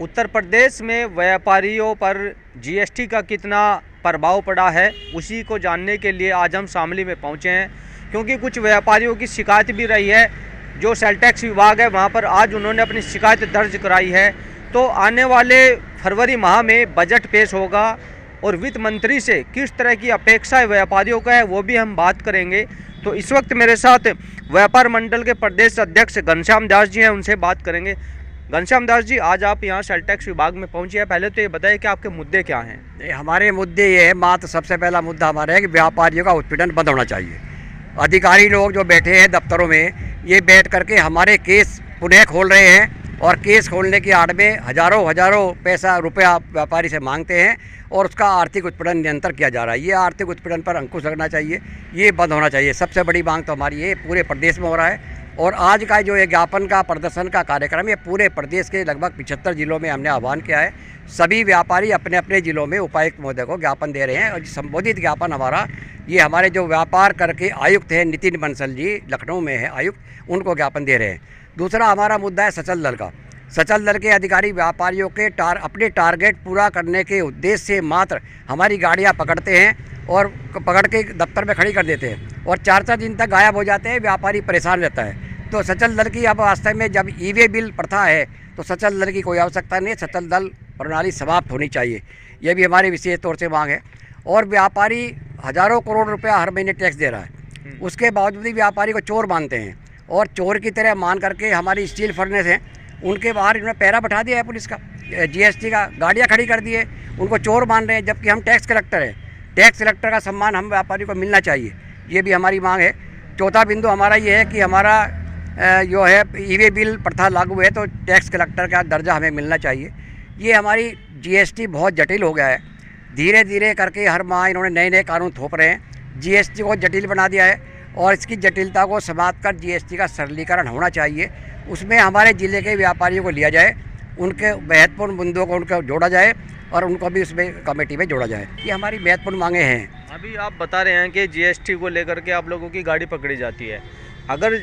उत्तर प्रदेश में व्यापारियों पर जीएसटी का कितना प्रभाव पड़ा है, उसी को जानने के लिए आज हम शामली में पहुंचे हैं। क्योंकि कुछ व्यापारियों की शिकायत भी रही है। जो सेल टैक्स विभाग है वहां पर आज उन्होंने अपनी शिकायत दर्ज कराई है। तो आने वाले फरवरी माह में बजट पेश होगा और वित्त मंत्री से किस तरह की अपेक्षा व्यापारियों का है वो भी हम बात करेंगे। तो इस वक्त मेरे साथ व्यापार मंडल के प्रदेश अध्यक्ष घनश्याम दास जी हैं, उनसे बात करेंगे। घनश्याम दास जी, आज आप यहाँ सेल टैक्स विभाग में पहुँचे हैं। पहले तो ये बताइए कि आपके मुद्दे क्या हैं। हमारे मुद्दे ये है, मात्र सबसे पहला मुद्दा हमारा है कि व्यापारियों का उत्पीड़न बंद होना चाहिए। अधिकारी लोग जो बैठे हैं दफ्तरों में, ये बैठ करके हमारे केस पुनः खोल रहे हैं और केस खोलने की आड़ में हजारों रुपया व्यापारी से मांगते हैं और उसका आर्थिक उत्पीड़न निरंतर किया जा रहा है। ये आर्थिक उत्पीड़न पर अंकुश लगना चाहिए, ये बंद होना चाहिए। सबसे बड़ी मांग तो हमारी ये पूरे प्रदेश में हो रहा है। और आज का जो ये ज्ञापन का प्रदर्शन का कार्यक्रम, ये पूरे प्रदेश के लगभग 75 जिलों में हमने आह्वान किया है। सभी व्यापारी अपने अपने जिलों में उपायुक्त महोदय को ज्ञापन दे रहे हैं और संबोधित ज्ञापन हमारा ये हमारे जो व्यापार करके आयुक्त हैं नितिन बंसल जी, लखनऊ में है आयुक्त, उनको ज्ञापन दे रहे हैं। दूसरा हमारा मुद्दा है सचल दल का। सचल दल के अधिकारी व्यापारियों के अपने टारगेट पूरा करने के उद्देश्य से मात्र हमारी गाड़ियां पकड़ते हैं और पकड़ के दफ्तर में खड़ी कर देते हैं और 4-4 दिन तक गायब हो जाते हैं। व्यापारी परेशान रहता है। तो सचल दल की अब वास्तव में जब ई-वे बिल प्रथा है तो सचल दल की कोई आवश्यकता नहीं है। सचल दल प्रणाली समाप्त होनी चाहिए, यह भी हमारी विशेष तौर से मांग है। और व्यापारी हजारों करोड़ रुपया हर महीने टैक्स दे रहा है, उसके बावजूद भी व्यापारी को चोर मानते हैं और चोर की तरह मान करके हमारी स्टील फर्नेस हैं उनके बाहर इन्होंने पैरा बैठा दिया है पुलिस का, जीएसटी का, गाड़ियाँ खड़ी कर दी है, उनको चोर मान रहे हैं। जबकि हम टैक्स कलेक्टर हैं, टैक्स कलेक्टर का सम्मान हम व्यापारी को मिलना चाहिए, ये भी हमारी मांग है। चौथा बिंदु हमारा ये है कि हमारा जो है ई-वे बिल प्रथा लागू है तो टैक्स कलेक्टर का दर्जा हमें मिलना चाहिए। ये हमारी जीएसटी बहुत जटिल हो गया है, धीरे धीरे करके हर माह इन्होंने नए नए कानून थोप रहे हैं। जीएसटी को जटिल बना दिया है और इसकी जटिलता को समाप्त कर जीएसटी का सरलीकरण होना चाहिए। उसमें हमारे ज़िले के व्यापारियों को लिया जाए, उनके महत्वपूर्ण मुद्दों को उनको जोड़ा जाए और उनको भी उसमें कमेटी में जोड़ा जाए। ये हमारी महत्वपूर्ण मांगे हैं। अभी आप बता रहे हैं कि जीएसटी को लेकर के आप लोगों की गाड़ी पकड़ी जाती है। अगर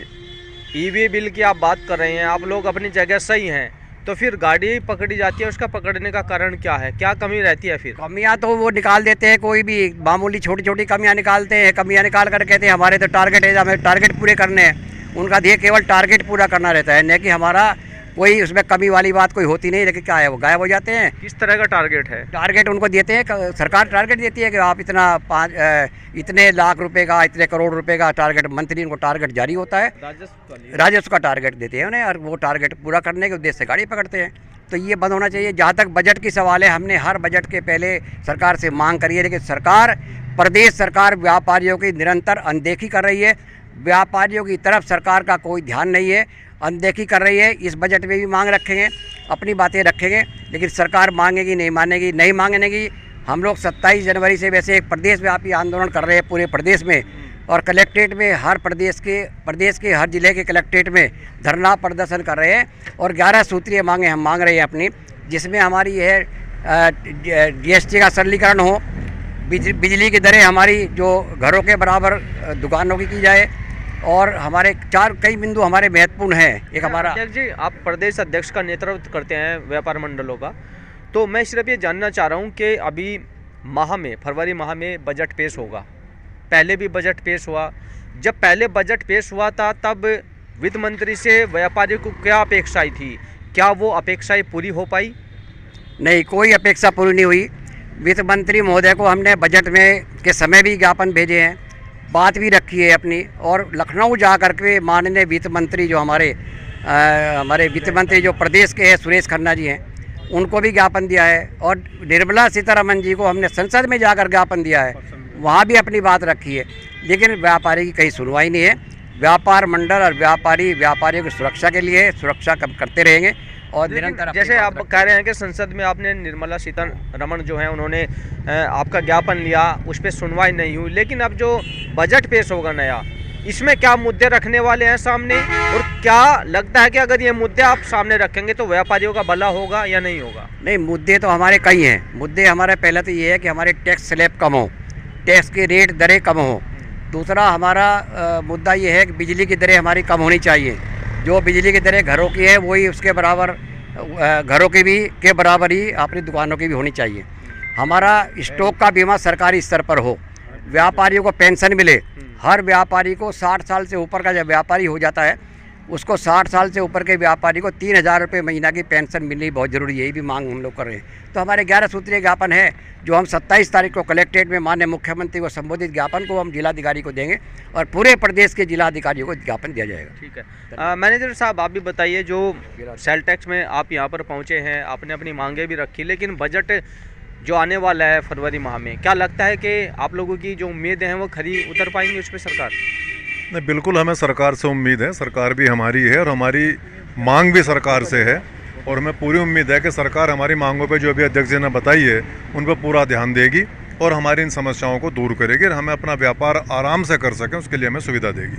ई-वे बिल की आप बात कर रहे हैं, आप लोग अपनी जगह सही हैं, तो फिर गाड़ी पकड़ी जाती है, उसका पकड़ने का कारण क्या है? क्या कमी रहती है? फिर कमियां तो वो निकाल देते हैं, कोई भी मामूली छोटी छोटी कमियां निकालते हैं। कमियां निकाल कर कहते हैं हमारे तो टारगेट है, हमें टारगेट पूरे करने हैं। उनका ध्येय केवल टारगेट पूरा करना रहता है, न कि हमारा कोई उसमें कमी वाली बात कोई होती नहीं। लेकिन क्या है, वो गायब हो जाते हैं। किस तरह का टारगेट है? टारगेट उनको देते हैं, सरकार टारगेट देती है कि आप इतने लाख रुपए का, इतने करोड़ रुपए का टारगेट, मंथली उनको टारगेट जारी होता है, राजस्व का टारगेट देते हैं उन्हें और वो टारगेट पूरा करने के उद्देश्य से गाड़ी पकड़ते हैं। तो ये बंद होना चाहिए। जहाँ तक बजट की सवाल है, हमने हर बजट के पहले सरकार से मांग करी है, लेकिन प्रदेश सरकार व्यापारियों की निरंतर अनदेखी कर रही है। व्यापारियों की तरफ सरकार का कोई ध्यान नहीं है, अनदेखी कर रही है। इस बजट में भी मांग रखेंगे, अपनी बातें रखेंगे, लेकिन सरकार मांगेगी नहीं मानेगी, नहीं मांगेगी। हम लोग 27 जनवरी से वैसे एक प्रदेशव्यापी आंदोलन कर रहे हैं पूरे प्रदेश में और कलेक्ट्रेट में हर प्रदेश के हर जिले के कलेक्ट्रेट में धरना प्रदर्शन कर रहे हैं और 11 सूत्रीय मांगे हम मांग रहे हैं अपनी, जिसमें हमारी यह जीएसटी का सरलीकरण हो, बिजली की दरें हमारी जो घरों के बराबर दुकानों की जाए और हमारे कई बिंदु हमारे महत्वपूर्ण हैं। एक हमारा अध्यक्ष जी, आप प्रदेश अध्यक्ष का नेतृत्व करते हैं व्यापार मंडलों का, तो मैं सिर्फ ये जानना चाह रहा हूँ कि अभी फरवरी माह में बजट पेश होगा। पहले भी बजट पेश हुआ। जब पहले बजट पेश हुआ था तब वित्त मंत्री से व्यापारी को क्या अपेक्षाएं थी? क्या वो अपेक्षाएं पूरी हो पाई? नहीं, कोई अपेक्षा पूरी नहीं हुई। वित्त मंत्री महोदय को हमने बजट में के समय भी ज्ञापन भेजे हैं, बात भी रखी है अपनी, और लखनऊ जा कर के माननीय वित्त मंत्री जो हमारे वित्त मंत्री जो प्रदेश के हैं सुरेश खन्ना जी हैं, उनको भी ज्ञापन दिया है और निर्मला सीतारमण जी को हमने संसद में जाकर ज्ञापन दिया है, वहाँ भी अपनी बात रखी है। लेकिन व्यापारी की कहीं सुनवाई नहीं है। व्यापार मंडल और व्यापारियों की सुरक्षा के लिए सुरक्षा करते रहेंगे और निरंतर। जैसे आप कह रहे हैं कि संसद में आपने निर्मला सीतारमण जो है उन्होंने आपका ज्ञापन लिया, उस पर सुनवाई नहीं हुई, लेकिन अब जो बजट पेश होगा नया, इसमें क्या मुद्दे रखने वाले हैं सामने, और क्या लगता है कि अगर ये मुद्दे आप सामने रखेंगे तो व्यापारियों का भला होगा या नहीं होगा? नहीं, मुद्दे तो हमारे कई हैं। मुद्दे हमारे पहले तो ये है कि हमारे टैक्स स्लैब कम हो, टैक्स की रेट दरें कम हो। दूसरा हमारा मुद्दा ये है कि बिजली की दरें हमारी कम होनी चाहिए। जो बिजली की दरें घरों की है वही उसके बराबर घरों की भी के बराबर ही अपनी दुकानों की भी होनी चाहिए। हमारा स्टॉक का बीमा सरकारी स्तर पर हो, व्यापारियों को पेंशन मिले। हर व्यापारी को 60 साल से ऊपर का जब व्यापारी हो जाता है उसको 60 साल से ऊपर के व्यापारी को 3,000 रुपये महीना की पेंशन मिलनी बहुत ज़रूरी है। यही भी मांग हम लोग कर रहे हैं। तो हमारे 11 सूत्रीय ज्ञापन है जो हम 27 तारीख को कलेक्ट्रेट में माननीय मुख्यमंत्री को संबोधित ज्ञापन को हम जिलाधिकारी को देंगे और पूरे प्रदेश के जिलाधिकारियों को ज्ञापन दिया जाएगा। ठीक है। मैनेजर साहब, आप भी बताइए, जो सेल टैक्स में आप यहाँ पर पहुँचे हैं, आपने अपनी मांगें भी रखी, लेकिन बजट जो आने वाला है फरवरी माह में, क्या लगता है कि आप लोगों की जो उम्मीदें हैं वो खरी उतर पाएंगी उस पर सरकार? नहीं, बिल्कुल हमें सरकार से उम्मीद है। सरकार भी हमारी है और हमारी मांग भी सरकार से है और हमें पूरी उम्मीद है कि सरकार हमारी मांगों पे जो अभी अध्यक्ष जी ने बताई है उन पर पूरा ध्यान देगी और हमारी इन समस्याओं को दूर करेगी और हमें अपना व्यापार आराम से कर सकें उसके लिए हमें सुविधा देगी।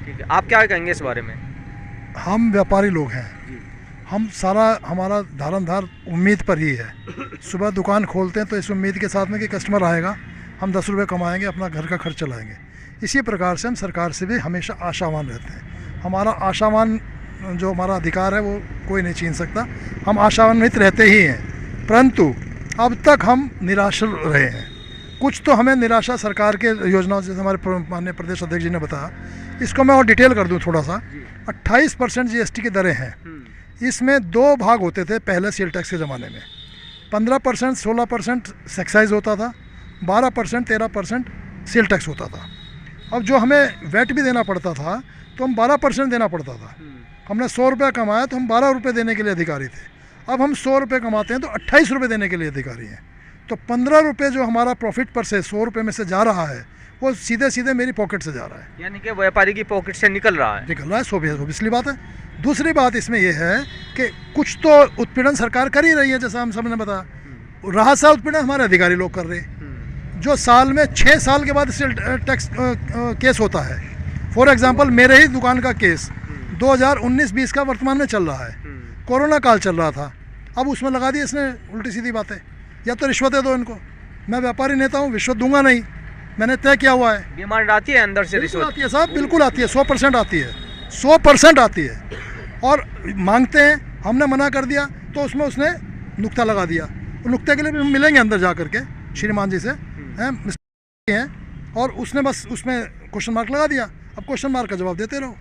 ठीक है, आप क्या कहेंगे इस बारे में? हम व्यापारी लोग हैं, हम सारा हमारा धारनधार उम्मीद पर ही है। सुबह दुकान खोलते हैं तो इस उम्मीद के साथ में कि कस्टमर आएगा, हम 10 रुपये कमाएंगे, अपना घर का खर्च चलाएंगे। इसी प्रकार से हम सरकार से भी हमेशा आशावान रहते हैं। हमारा आशावान जो हमारा अधिकार है वो कोई नहीं छीन सकता। हम आशान्वित रहते ही हैं, परंतु अब तक हम निराश रहे हैं। कुछ तो हमें निराशा सरकार के योजनाओं जैसे हमारे माननीय प्रदेश अध्यक्ष जी ने बताया, इसको मैं और डिटेल कर दूं थोड़ा सा। 28% GST की दरें हैं। इसमें 2 भाग होते थे पहले सेल टैक्स के ज़माने में। 15% 16% एक्साइज होता था, 12% 13% सेल टैक्स होता था। अब जो हमें वैट भी देना पड़ता था तो हम 12% देना पड़ता था। हमने 100 रुपये कमाया तो हम 12 रुपये देने के लिए अधिकारी थे। अब हम 100 रुपये कमाते हैं तो 28 रुपये देने के लिए अधिकारी हैं। तो 15 रुपये जो हमारा प्रॉफिट पर से 100 रुपये में से जा रहा है वो सीधे सीधे मेरी पॉकेट से जा रहा है, यानी कि व्यापारी की पॉकेट से निकल रहा है। इसलिए बात है। दूसरी बात इसमें यह है कि कुछ तो उत्पीड़न सरकार कर ही रही है, जैसा हम सब ने बताया। रहा सा उत्पीड़न हमारे अधिकारी लोग कर रहे हैं। जो साल में 6 साल के बाद सेल टैक्स केस होता है। फॉर एग्जांपल मेरे ही दुकान का केस 2019-20 का वर्तमान में चल रहा है। कोरोना काल चल रहा था, अब उसमें लगा दी इसने उल्टी सीधी बातें। या तो रिश्वतें दो इनको, मैं व्यापारी नेता हूँ, रिश्वत दूंगा नहीं, मैंने तय किया हुआ है। डिमांड आती है अंदर से रिश्वत? आती है साहब, बिल्कुल आती है, 100% आती है, 100% आती है। और मांगते हैं, हमने मना कर दिया तो उसमें उसने नुक्ता लगा दिया। नुक्ते के लिए भी हम मिलेंगे अंदर जा करके श्रीमान जी से हैं, और उसने बस उसमें क्वेश्चन मार्क लगा दिया। अब क्वेश्चन मार्क का जवाब देते रहो।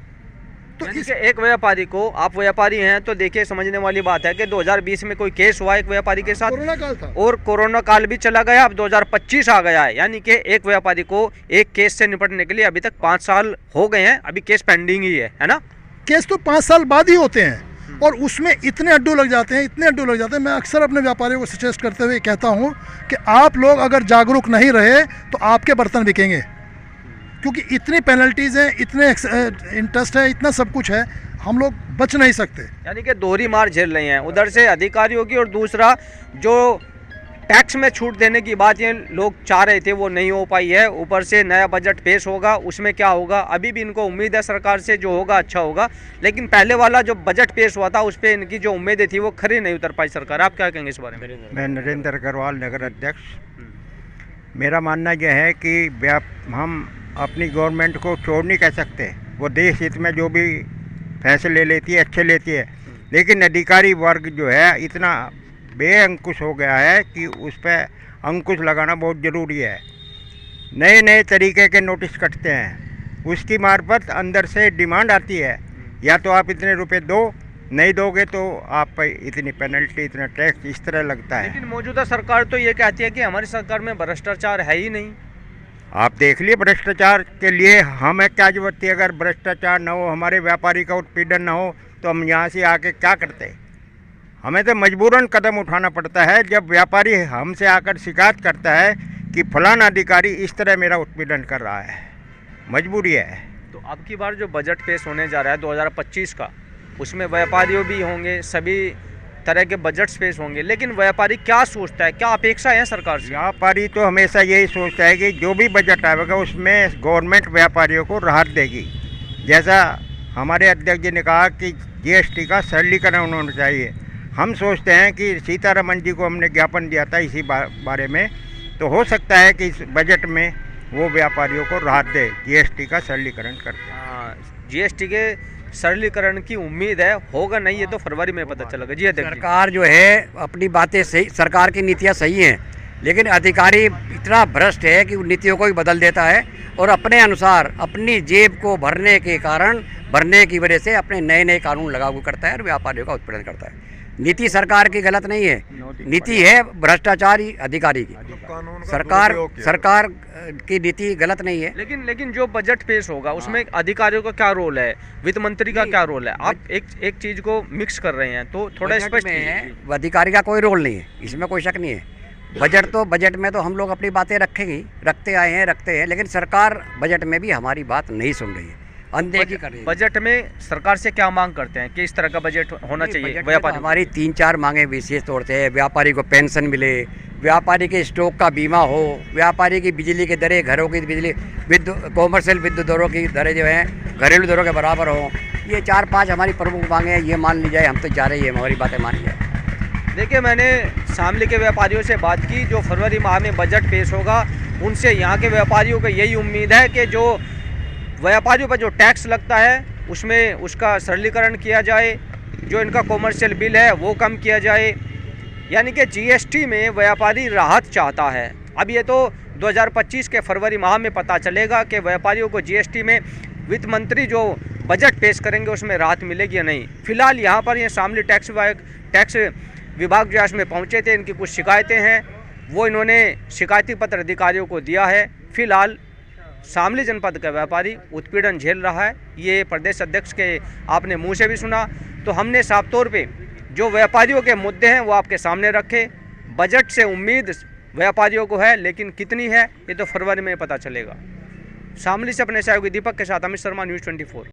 तो एक व्यापारी को, आप व्यापारी हैं तो देखिए समझने वाली बात है कि 2020 में कोई केस हुआ एक व्यापारी के साथ, कोरोना काल था और कोरोना काल भी चला गया, अब 2025 आ गया है। यानी कि एक व्यापारी को एक केस से निपटने के लिए अभी तक 5 साल हो गए हैं, अभी केस पेंडिंग ही है ना? केस तो 5 साल बाद ही होते हैं और उसमें इतने अड्डू लग जाते हैं, इतने अड्डू लग जाते हैं। मैं अक्सर अपने व्यापारियों को सजेस्ट करते हुए कहता हूँ कि आप लोग अगर जागरूक नहीं रहे तो आपके बर्तन बिकेंगे, क्योंकि इतनी पेनल्टीज़ हैं, इतने इंटरेस्ट है, इतना सब कुछ है, हम लोग बच नहीं सकते। यानी कि दोहरी मार झेल रहे हैं, उधर से अधिकारियों की और दूसरा जो टैक्स में छूट देने की बात ये लोग चाह रहे थे वो नहीं हो पाई है। ऊपर से नया बजट पेश होगा, उसमें क्या होगा अभी भी इनको उम्मीद है सरकार से, जो होगा अच्छा होगा। लेकिन पहले वाला जो बजट पेश हुआ था उस पर इनकी जो उम्मीदें थी वो खरी नहीं उतर पाई सरकार। आप क्या कहेंगे इस बारे में? मैं नरेंद्र अग्रवाल, नगर अध्यक्ष। मेरा मानना यह है कि हम अपनी गवर्नमेंट को चोर नहीं कह सकते। वो देश हित में जो भी फैसले लेती है अच्छे लेती है, लेकिन अधिकारी वर्ग जो है इतना बेअंकुश हो गया है कि उस पर अंकुश लगाना बहुत ज़रूरी है। नए नए तरीके के नोटिस कटते हैं, उसकी मार्फत अंदर से डिमांड आती है, या तो आप इतने रुपए दो, नहीं दोगे तो आप पर इतनी पेनल्टी, इतना टैक्स, इस तरह लगता है। लेकिन मौजूदा सरकार तो ये कहती है कि हमारी सरकार में भ्रष्टाचार है ही नहीं। आप देख लिए, भ्रष्टाचार के लिए हमें क्या जरूरत थी? अगर भ्रष्टाचार न हो, हमारे व्यापारी का उत्पीड़न न हो, तो हम यहाँ से आके क्या करते? हमें तो मजबूरन कदम उठाना पड़ता है। जब व्यापारी हमसे आकर शिकायत करता है कि फलाना अधिकारी इस तरह मेरा उत्पीड़न कर रहा है, मजबूरी है। तो अब की बार जो बजट पेश होने जा रहा है 2025 का, उसमें व्यापारियों भी होंगे, सभी तरह के बजट्स पेश होंगे, लेकिन व्यापारी क्या सोचता है, क्या अपेक्षा है सरकार से? व्यापारी तो हमेशा यही सोचता है कि जो भी बजट आएगा उसमें गवर्नमेंट व्यापारियों को राहत देगी। जैसा हमारे अध्यक्ष जी ने कहा कि GST का सरलीकरण होना चाहिए। हम सोचते हैं कि सीतारमन जी को हमने ज्ञापन दिया था इसी बारे में, तो हो सकता है कि इस बजट में वो व्यापारियों को राहत दे, GST का सरलीकरण करते हैं। GST के सरलीकरण की उम्मीद है, होगा नहीं ये तो फरवरी में पता चलेगा। जी अध्यक्ष जी। सरकार जो है अपनी बातें सही, सरकार की नीतियाँ सही हैं, लेकिन अधिकारी इतना भ्रष्ट है कि नीतियों को ही बदल देता है और अपने अनुसार अपनी जेब को भरने की वजह से अपने नए नए कानून लागू करता है और व्यापारियों का उत्पीड़न करता है। नीति सरकार की गलत नहीं है, नीति है भ्रष्टाचारी अधिकारी की। सरकार की नीति गलत नहीं है। लेकिन जो बजट पेश होगा उसमें अधिकारियों का क्या रोल है, वित्त मंत्री का क्या रोल है? आप एक चीज को मिक्स कर रहे हैं, तो थोड़ा स्पष्ट में अधिकारी का कोई रोल नहीं है, इसमें कोई शक नहीं है। बजट में तो हम लोग अपनी बातें रखते हैं, लेकिन सरकार बजट में भी हमारी बात नहीं सुन रही है, अनदेखी कर रही है। बजट में सरकार से क्या मांग करते हैं कि इस तरह का बजट होना चाहिए? व्यापारी हमारी 3-4 मांगे विशेष तौर से व्यापारी को पेंशन मिले, व्यापारी के स्टॉक का बीमा हो, व्यापारी की बिजली की दरें, घरों की बिजली कॉमर्शियल विद्युत दरों की दरें जो हैं घरेलू दरों के बराबर हो। ये 4-5 हमारी प्रमुख मांगे हैं, ये मान ली जाए, हम तो जा रही है, हमारी बातें मानी जाए। देखिए, मैंने शामली के व्यापारियों से बात की, जो फरवरी माह में बजट पेश होगा उनसे यहाँ के व्यापारियों को यही उम्मीद है कि जो व्यापारियों पर जो टैक्स लगता है उसमें उसका सरलीकरण किया जाए, जो इनका कॉमर्शियल बिल है वो कम किया जाए, यानी कि जीएसटी में व्यापारी राहत चाहता है। अब ये तो 2025 के फरवरी माह में पता चलेगा कि व्यापारियों को जीएसटी में वित्त मंत्री जो बजट पेश करेंगे उसमें राहत मिलेगी या नहीं। फिलहाल यहाँ पर ये शामली टैक्स विभाग जो इसमें पहुँचे थे, इनकी कुछ शिकायतें हैं, वो इन्होंने शिकायती पत्र अधिकारियों को दिया है। फिलहाल शामली जनपद का व्यापारी उत्पीड़न झेल रहा है, ये प्रदेश अध्यक्ष के आपने मुंह से भी सुना। तो हमने साफ तौर पे जो व्यापारियों के मुद्दे हैं वो आपके सामने रखे। बजट से उम्मीद व्यापारियों को है, लेकिन कितनी है ये तो फरवरी में पता चलेगा। शामली से अपने सहयोगी दीपक के साथ अमित शर्मा, न्यूज़ 24।